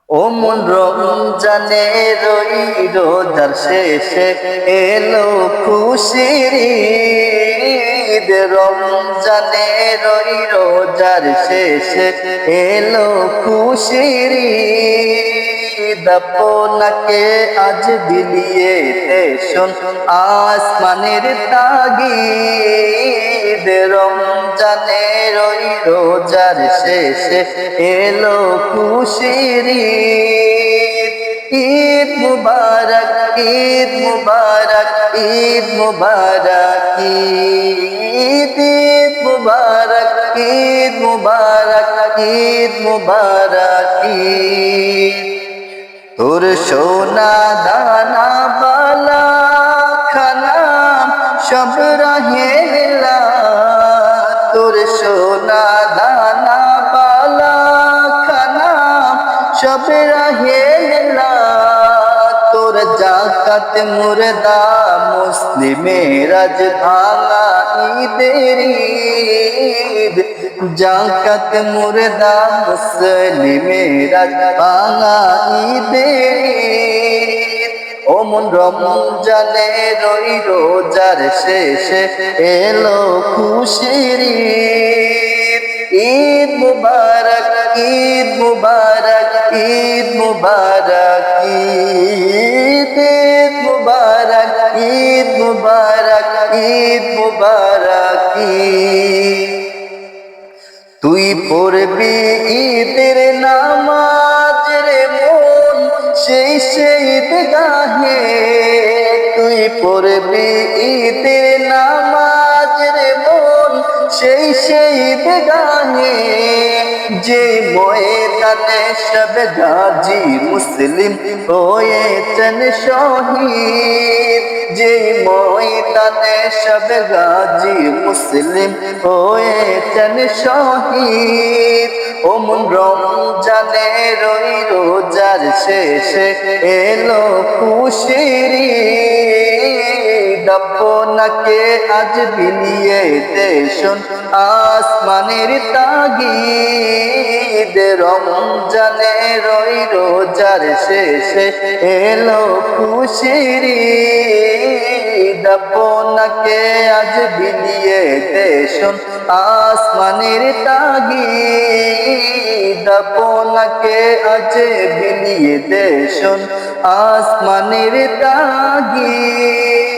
ও মন রমজানে রই রোজার শেষে এলো খুশির ঈদ। রমজানে রই রোজার শেষে এলো খুশির ঈদ। আপনাকে আজ বিলিয়ে দেশন আসমানের তাগিদ। রমজানে রই রোজার শেষে এলো খুশির ঈদ। ঈদ মুবারক, ঈদ মুবারক, ঈদ মুবারক, ঈদ ঈদ মুবারক, ঈদ মুবারক, ঈদ মুবারক ঈদ। তোর সোনা দানা বালা খানা সব রাহে লীলা। তোর সোনা দানা বালা খানা সব রাহে লীলা। তোর জাকাত মুর্দা মুসলিমের আজ ভাঙা ঈদের ঈদ। জাকাত মুর্দা মুসলিমের আজ ভাঙা ঈদের ঈদ। ও মন রমজানে রই রোজার শেষে এলো খুশির ঈদ। ঈদ মুবারক, ঈদ মুবারক, ঈদ মুবারক ঈদ। ঈদ মুবারক, ঈদ মুবারক, ঈদ মুবারক ঈদ। তুই পড়বি ঈদের নামাজ রে মন সেই ঈদগাহে। তুই পড়বি ঈদের নামাজ রে মন সেই ঈদগাহে। যে ময়দানে সব গাজী মুসলিম হয়েছেন শহীদ। যে ময়দানে সব গাজী মুসলিম হয়েছেন শহীদ। ও মন রমজানে রই রোজার শেষে এলো খুশির ঈদ। আপনাকে আজ বিলিয়ে দেশন আসমানের তাগিদ। রমজানে রই রোজার শেষে এলো খুশির ঈদ। আপনাকে আজ বিলিয়ে দেশন আসমানের তাগিদ। আপনাকে আজ বিলিয়ে দেশন আসমানের তাগিদ।